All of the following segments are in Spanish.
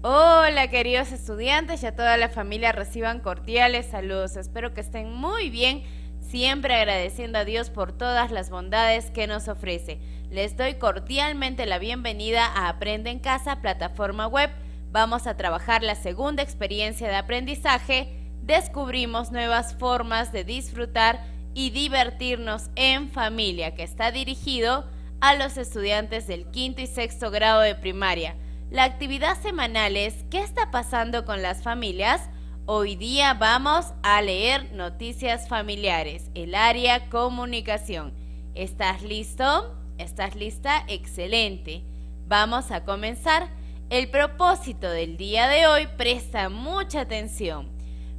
Hola queridos estudiantes y a toda la familia reciban cordiales saludos. Espero que estén muy bien, siempre agradeciendo a Dios por todas las bondades que nos ofrece. Les doy cordialmente la bienvenida a Aprende en Casa, plataforma web. Vamos a trabajar la segunda experiencia de aprendizaje. Descubrimos nuevas formas de disfrutar y divertirnos en familia, que está dirigido a los estudiantes del quinto y sexto grado de primaria. La actividad semanal es ¿qué está pasando con las familias? Hoy día vamos a leer noticias familiares, el área comunicación. ¿Estás listo? ¿Estás lista? Excelente. Vamos a comenzar. El propósito del día de hoy, presta mucha atención.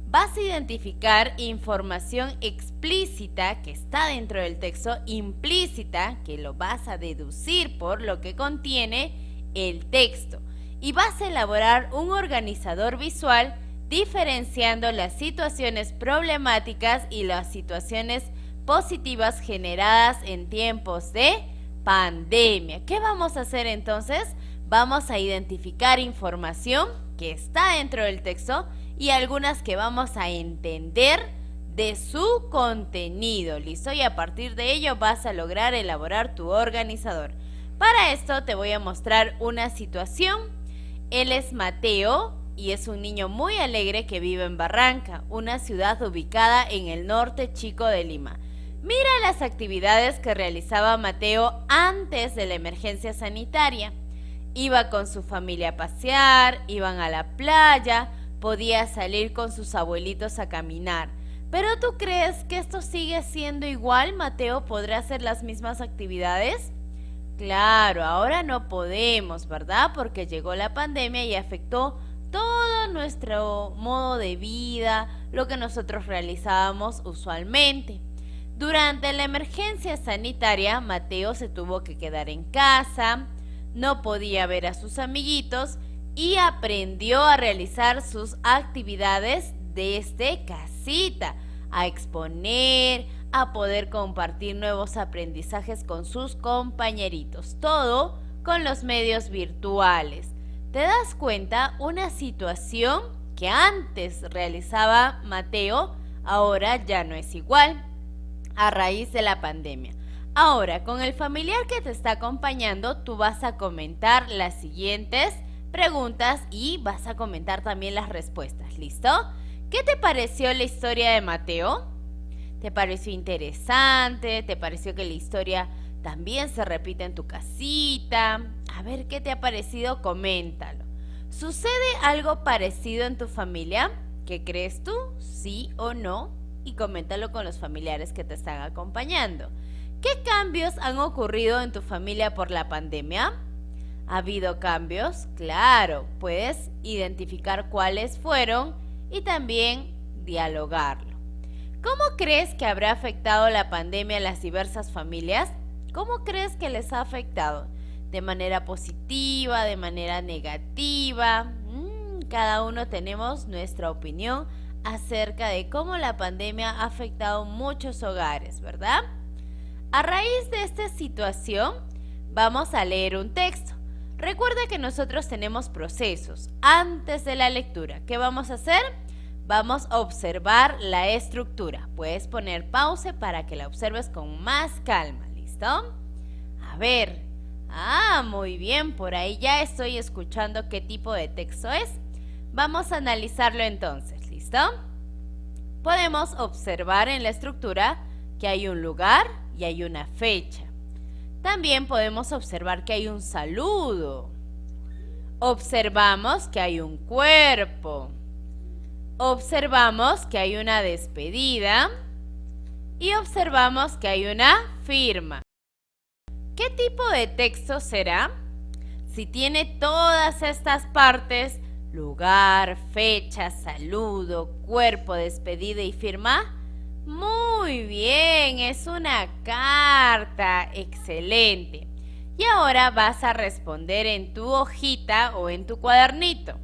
Vas a identificar información explícita que está dentro del texto, implícita, que lo vas a deducir por lo que contiene el texto. Y vas a elaborar un organizador visual diferenciando las situaciones problemáticas y las situaciones positivas generadas en tiempos de pandemia. ¿Qué vamos a hacer entonces? Vamos a identificar información que está dentro del texto y algunas que vamos a entender de su contenido. ¿Listo? Y a partir de ello vas a lograr elaborar tu organizador. Para esto te voy a mostrar una situación. Él es Mateo y es un niño muy alegre que vive en Barranca, una ciudad ubicada en el norte chico de Lima. Mira las actividades que realizaba Mateo antes de la emergencia sanitaria. Iba con su familia a pasear, iban a la playa, podía salir con sus abuelitos a caminar. ¿Pero tú crees que esto sigue siendo igual? ¿Mateo podrá hacer las mismas actividades? Claro, ahora no podemos, ¿verdad? Porque llegó la pandemia y afectó todo nuestro modo de vida, lo que nosotros realizábamos usualmente. Durante la emergencia sanitaria, Mateo se tuvo que quedar en casa, no podía ver a sus amiguitos y aprendió a realizar sus actividades desde casita, a exponer, a poder compartir nuevos aprendizajes con sus compañeritos, todo con los medios virtuales. ¿Te das cuenta? Una situación que antes realizaba Mateo, ahora ya no es igual, a raíz de la pandemia. Ahora, con el familiar que te está acompañando, tú vas a comentar las siguientes preguntas y vas a comentar también las respuestas, ¿listo? ¿Qué te pareció la historia de Mateo? ¿Te pareció interesante? ¿Te pareció que la historia también se repite en tu casita? A ver, ¿qué te ha parecido? Coméntalo. ¿Sucede algo parecido en tu familia? ¿Qué crees tú? ¿Sí o no? Y coméntalo con los familiares que te están acompañando. ¿Qué cambios han ocurrido en tu familia por la pandemia? ¿Ha habido cambios? Claro, puedes identificar cuáles fueron y también dialogarlo. ¿Cómo crees que habrá afectado la pandemia a las diversas familias? ¿Cómo crees que les ha afectado? ¿De manera positiva? ¿De manera negativa? Cada uno tenemos nuestra opinión acerca de cómo la pandemia ha afectado muchos hogares, ¿verdad? A raíz de esta situación, vamos a leer un texto. Recuerda que nosotros tenemos procesos antes de la lectura. ¿Qué vamos a hacer? Vamos a observar la estructura. Puedes poner pausa para que la observes con más calma, ¿listo? A ver. Muy bien, por ahí ya estoy escuchando qué tipo de texto es. Vamos a analizarlo entonces, ¿listo? Podemos observar en la estructura que hay un lugar y hay una fecha. También podemos observar que hay un saludo. Observamos que hay un cuerpo. Observamos que hay una despedida y observamos que hay una firma. ¿Qué tipo de texto será? Si tiene todas estas partes, lugar, fecha, saludo, cuerpo, despedida y firma, muy bien, es una carta, excelente. Y ahora vas a responder en tu hojita o en tu cuadernito.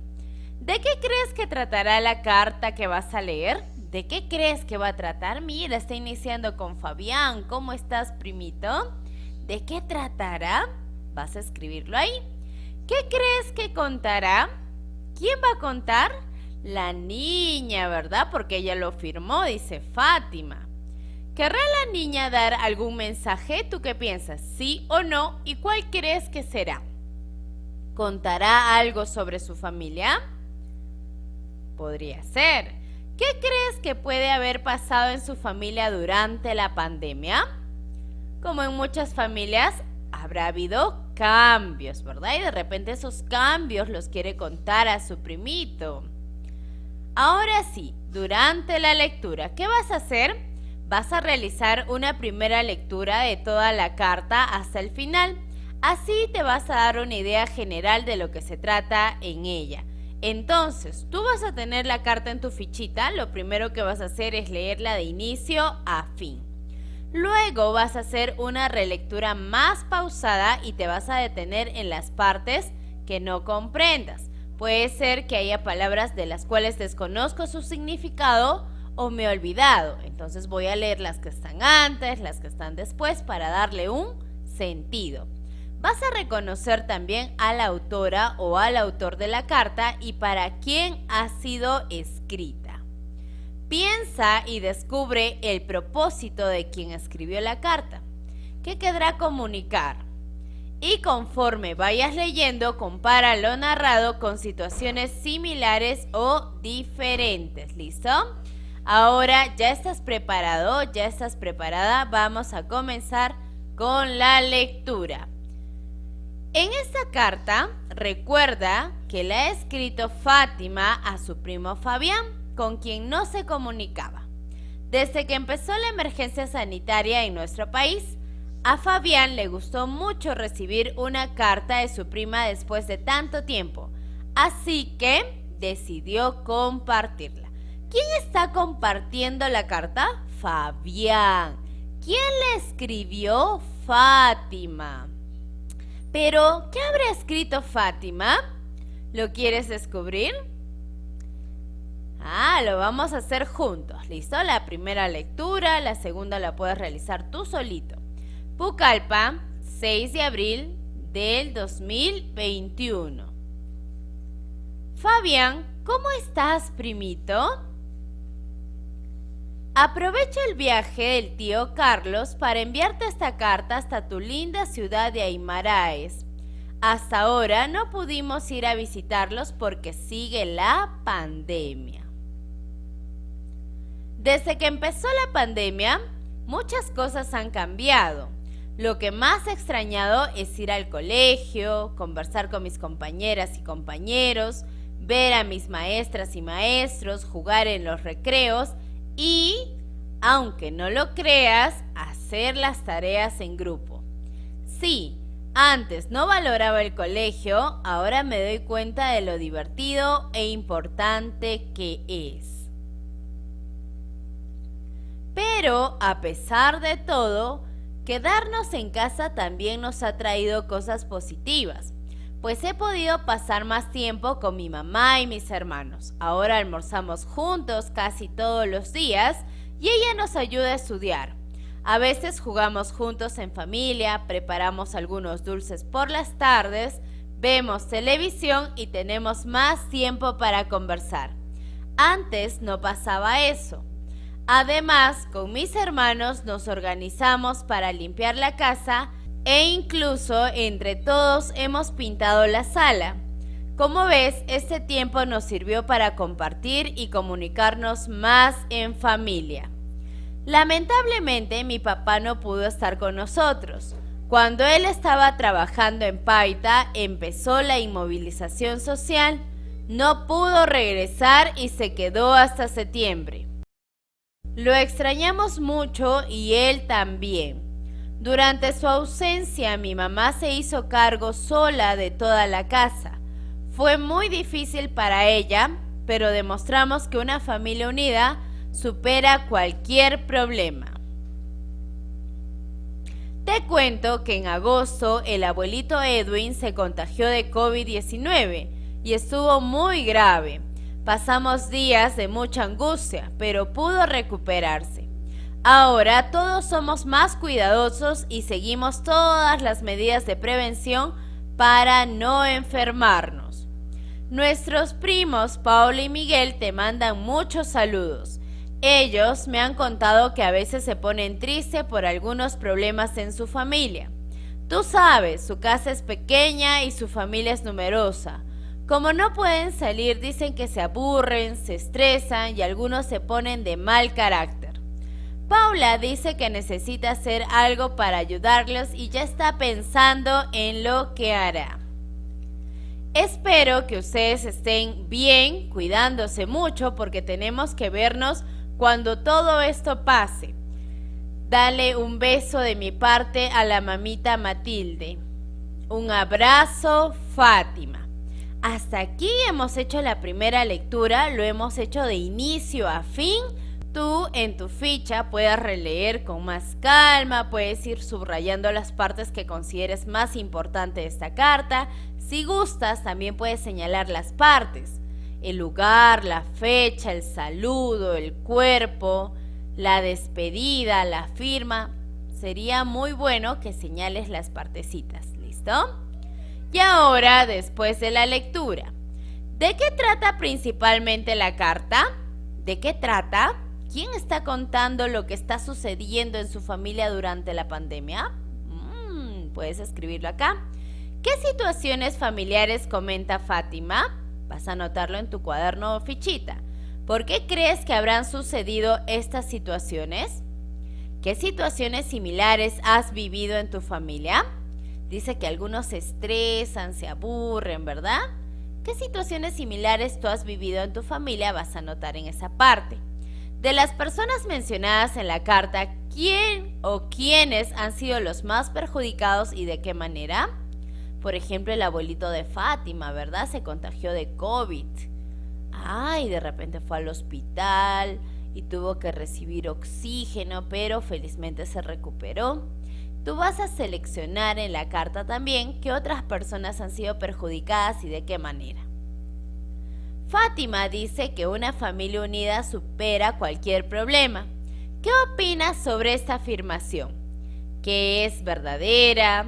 ¿De qué crees que tratará la carta que vas a leer? ¿De qué crees que va a tratar? Mira, está iniciando con Fabián. ¿Cómo estás, primito? ¿De qué tratará? Vas a escribirlo ahí. ¿Qué crees que contará? ¿Quién va a contar? La niña, ¿verdad? Porque ella lo firmó, dice Fátima. ¿Querrá la niña dar algún mensaje? ¿Tú qué piensas? ¿Sí o no? ¿Y cuál crees que será? ¿Contará algo sobre su familia? Podría ser. ¿Qué crees que puede haber pasado en su familia durante la pandemia? Como en muchas familias, habrá habido cambios, ¿verdad? Y de repente esos cambios los quiere contar a su primito. Ahora sí, durante la lectura, ¿qué vas a hacer? Vas a realizar una primera lectura de toda la carta hasta el final. Así te vas a dar una idea general de lo que se trata en ella. Entonces, tú vas a tener la carta en tu fichita. Lo primero que vas a hacer es leerla de inicio a fin. Luego vas a hacer una relectura más pausada y te vas a detener en las partes que no comprendas. Puede ser que haya palabras de las cuales desconozco su significado o me he olvidado. Entonces voy a leer las que están antes, las que están después para darle un sentido. Vas a reconocer también a la autora o al autor de la carta y para quién ha sido escrita. Piensa y descubre el propósito de quien escribió la carta. ¿Qué querrá comunicar? Y conforme vayas leyendo, compara lo narrado con situaciones similares o diferentes. ¿Listo? Ahora ya estás preparado, ya estás preparada. Vamos a comenzar con la lectura. En esta carta, recuerda que la ha escrito Fátima a su primo Fabián, con quien no se comunicaba. Desde que empezó la emergencia sanitaria en nuestro país, a Fabián le gustó mucho recibir una carta de su prima después de tanto tiempo, así que decidió compartirla. ¿Quién está compartiendo la carta? Fabián. ¿Quién la escribió? Fátima. Pero, ¿qué habrá escrito Fátima? ¿Lo quieres descubrir? Lo vamos a hacer juntos. ¿Listo? La primera lectura, la segunda la puedes realizar tú solito. Pucallpa, 6 de abril del 2021. Fabián, ¿cómo estás, primito? Aprovecho el viaje del tío Carlos para enviarte esta carta hasta tu linda ciudad de Aymaraes. Hasta ahora no pudimos ir a visitarlos porque sigue la pandemia. Desde que empezó la pandemia, muchas cosas han cambiado. Lo que más he extrañado es ir al colegio, conversar con mis compañeras y compañeros, ver a mis maestras y maestros, jugar en los recreos y, aunque no lo creas, hacer las tareas en grupo. Sí, antes no valoraba el colegio, ahora me doy cuenta de lo divertido e importante que es. Pero, a pesar de todo, quedarnos en casa también nos ha traído cosas positivas, pues he podido pasar más tiempo con mi mamá y mis hermanos. Ahora almorzamos juntos casi todos los días y ella nos ayuda a estudiar. A veces jugamos juntos en familia, preparamos algunos dulces por las tardes, vemos televisión y tenemos más tiempo para conversar. Antes no pasaba eso. Además, con mis hermanos nos organizamos para limpiar la casa e incluso entre todos hemos pintado la sala. Como ves, este tiempo nos sirvió para compartir y comunicarnos más en familia. Lamentablemente, mi papá no pudo estar con nosotros. Cuando él estaba trabajando en Paita, empezó la inmovilización social. No pudo regresar y se quedó hasta septiembre. Lo extrañamos mucho y él también. Durante su ausencia, mi mamá se hizo cargo sola de toda la casa. Fue muy difícil para ella, pero demostramos que una familia unida supera cualquier problema. Te cuento que en agosto el abuelito Edwin se contagió de COVID-19 y estuvo muy grave. Pasamos días de mucha angustia, pero pudo recuperarse. Ahora todos somos más cuidadosos y seguimos todas las medidas de prevención para no enfermarnos. Nuestros primos Paula y Miguel te mandan muchos saludos. Ellos me han contado que a veces se ponen tristes por algunos problemas en su familia. Tú sabes, su casa es pequeña y su familia es numerosa. Como no pueden salir, dicen que se aburren, se estresan y algunos se ponen de mal carácter. Paula dice que necesita hacer algo para ayudarlos y ya está pensando en lo que hará. Espero que ustedes estén bien, cuidándose mucho porque tenemos que vernos cuando todo esto pase. Dale un beso de mi parte a la mamita Matilde. Un abrazo, Fátima. Hasta aquí hemos hecho la primera lectura, lo hemos hecho de inicio a fin. Tú en tu ficha puedes releer con más calma, puedes ir subrayando las partes que consideres más importantes de esta carta. Si gustas, también puedes señalar las partes, el lugar, la fecha, el saludo, el cuerpo, la despedida, la firma. Sería muy bueno que señales las partecitas, ¿listo? Y ahora, después de la lectura, ¿de qué trata principalmente la carta? ¿De qué trata? ¿Quién está contando lo que está sucediendo en su familia durante la pandemia? Puedes escribirlo acá. ¿Qué situaciones familiares comenta Fátima? Vas a anotarlo en tu cuaderno o fichita. ¿Por qué crees que habrán sucedido estas situaciones? ¿Qué situaciones similares has vivido en tu familia? Dice que algunos se estresan, se aburren, ¿verdad? ¿Qué situaciones similares tú has vivido en tu familia? Vas a anotar en esa parte. De las personas mencionadas en la carta, ¿quién o quiénes han sido los más perjudicados y de qué manera? Por ejemplo, el abuelito de Fátima, ¿verdad? Se contagió de COVID. Y de repente fue al hospital y tuvo que recibir oxígeno, pero felizmente se recuperó. Tú vas a seleccionar en la carta también qué otras personas han sido perjudicadas y de qué manera. Fátima dice que una familia unida supera cualquier problema. ¿Qué opinas sobre esta afirmación? ¿Que es verdadera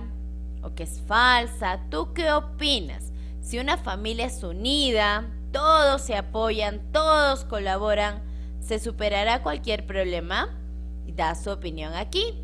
o que es falsa? ¿Tú qué opinas? Si una familia es unida, todos se apoyan, todos colaboran, ¿se superará cualquier problema? Da su opinión aquí.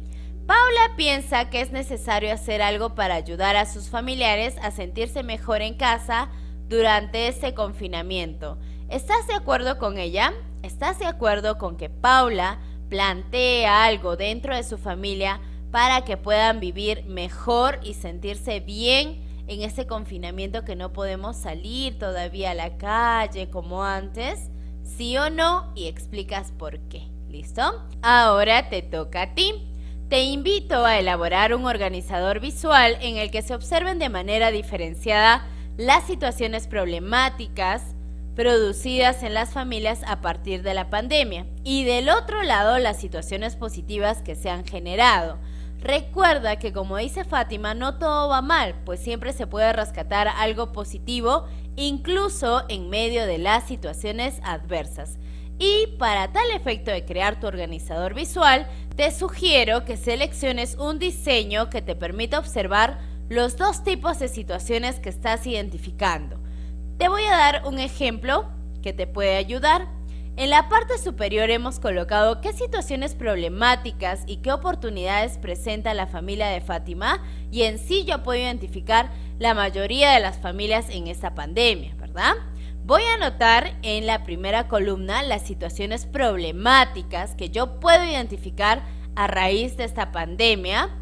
Paula piensa que es necesario hacer algo para ayudar a sus familiares a sentirse mejor en casa durante este confinamiento. ¿Estás de acuerdo con ella? ¿Estás de acuerdo con que Paula plantee algo dentro de su familia para que puedan vivir mejor y sentirse bien en ese confinamiento que no podemos salir todavía a la calle como antes? ¿Sí o no? Y explicas por qué. ¿Listo? Ahora te toca a ti. Te invito a elaborar un organizador visual en el que se observen de manera diferenciada las situaciones problemáticas producidas en las familias a partir de la pandemia y del otro lado las situaciones positivas que se han generado. Recuerda que, como dice Fátima, no todo va mal, pues siempre se puede rescatar algo positivo incluso en medio de las situaciones adversas. Y para tal efecto de crear tu organizador visual, te sugiero que selecciones un diseño que te permita observar los dos tipos de situaciones que estás identificando. Te voy a dar un ejemplo que te puede ayudar. En la parte superior hemos colocado qué situaciones problemáticas y qué oportunidades presenta la familia de Fátima, y en sí yo puedo identificar la mayoría de las familias en esta pandemia, ¿verdad? Voy a anotar en la primera columna las situaciones problemáticas que yo puedo identificar a raíz de esta pandemia,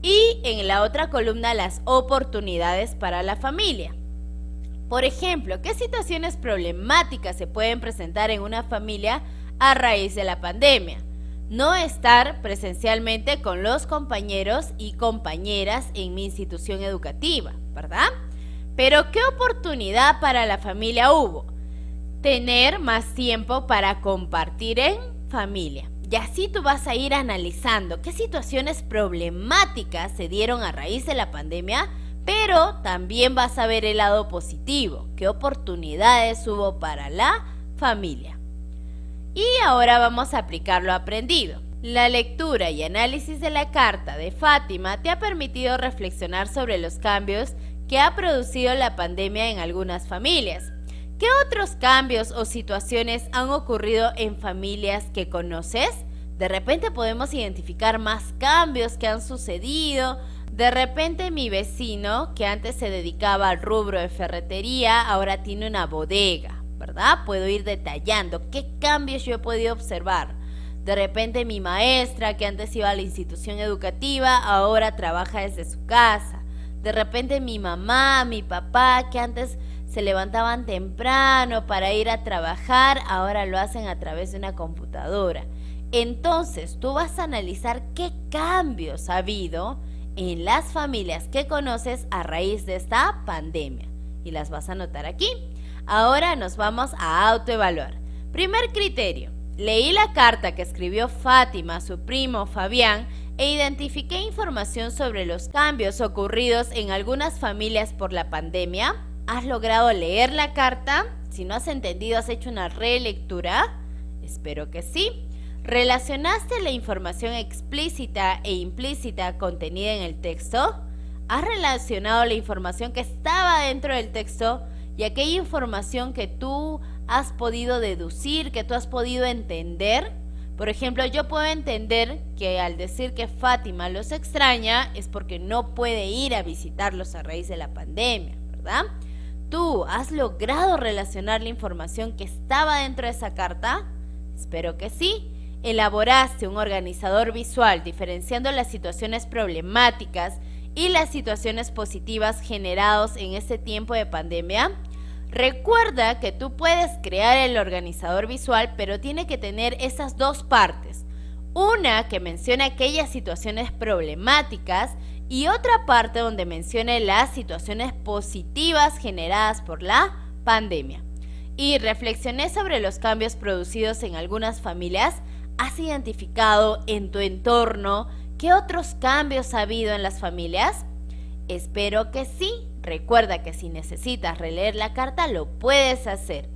y en la otra columna las oportunidades para la familia. Por ejemplo, ¿qué situaciones problemáticas se pueden presentar en una familia a raíz de la pandemia? No estar presencialmente con los compañeros y compañeras en mi institución educativa, ¿verdad? Pero ¿qué oportunidad para la familia hubo? Tener más tiempo para compartir en familia. Y así tú vas a ir analizando qué situaciones problemáticas se dieron a raíz de la pandemia, pero también vas a ver el lado positivo, qué oportunidades hubo para la familia. Y ahora vamos a aplicar lo aprendido. La lectura y análisis de la carta de Fátima te ha permitido reflexionar sobre los cambios que ha producido la pandemia en algunas familias. ¿Qué otros cambios o situaciones han ocurrido en familias que conoces? De repente podemos identificar más cambios que han sucedido. De repente mi vecino, que antes se dedicaba al rubro de ferretería, ahora tiene una bodega, ¿verdad? Puedo ir detallando qué cambios yo he podido observar. De repente mi maestra, que antes iba a la institución educativa, ahora trabaja desde su casa. De repente mi mamá, mi papá, que antes se levantaban temprano para ir a trabajar, ahora lo hacen a través de una computadora. Entonces tú vas a analizar qué cambios ha habido en las familias que conoces a raíz de esta pandemia y las vas a anotar aquí. Ahora nos vamos a autoevaluar. Primer criterio: leí la carta que escribió Fátima a su primo Fabián e identifiqué información sobre los cambios ocurridos en algunas familias por la pandemia. ¿Has logrado leer la carta? Si no has entendido, ¿has hecho una relectura? Espero que sí. ¿Relacionaste la información explícita e implícita contenida en el texto? ¿Has relacionado la información que estaba dentro del texto y aquella información que tú has podido deducir, que tú has podido entender? Por ejemplo, yo puedo entender que al decir que Fátima los extraña es porque no puede ir a visitarlos a raíz de la pandemia, ¿verdad? ¿Tú has logrado relacionar la información que estaba dentro de esa carta? Espero que sí. ¿Elaboraste un organizador visual diferenciando las situaciones problemáticas y las situaciones positivas generados en este tiempo de pandemia? Recuerda que tú puedes crear el organizador visual, pero tiene que tener esas dos partes. Una que mencione aquellas situaciones problemáticas y otra parte donde mencione las situaciones positivas generadas por la pandemia. Y reflexioné sobre los cambios producidos en algunas familias. ¿Has identificado en tu entorno qué otros cambios ha habido en las familias? Espero que sí. Recuerda que si necesitas releer la carta, lo puedes hacer.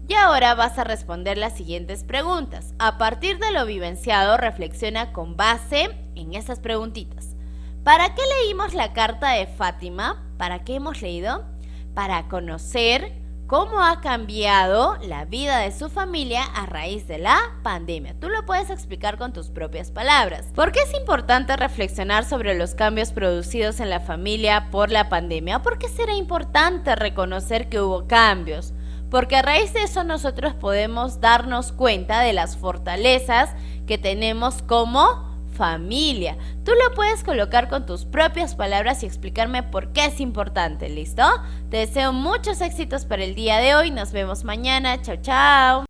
Y ahora vas a responder las siguientes preguntas. A partir de lo vivenciado, reflexiona con base en estas preguntitas. ¿Para qué leímos la carta de Fátima? ¿Para qué hemos leído? Para conocer cómo ha cambiado la vida de su familia a raíz de la pandemia. Tú lo puedes explicar con tus propias palabras. ¿Por qué es importante reflexionar sobre los cambios producidos en la familia por la pandemia? ¿Por qué será importante reconocer que hubo cambios? Porque a raíz de eso nosotros podemos darnos cuenta de las fortalezas que tenemos como familia. Tú lo puedes colocar con tus propias palabras y explicarme por qué es importante, ¿listo? Te deseo muchos éxitos para el día de hoy. Nos vemos mañana. Chao, chao.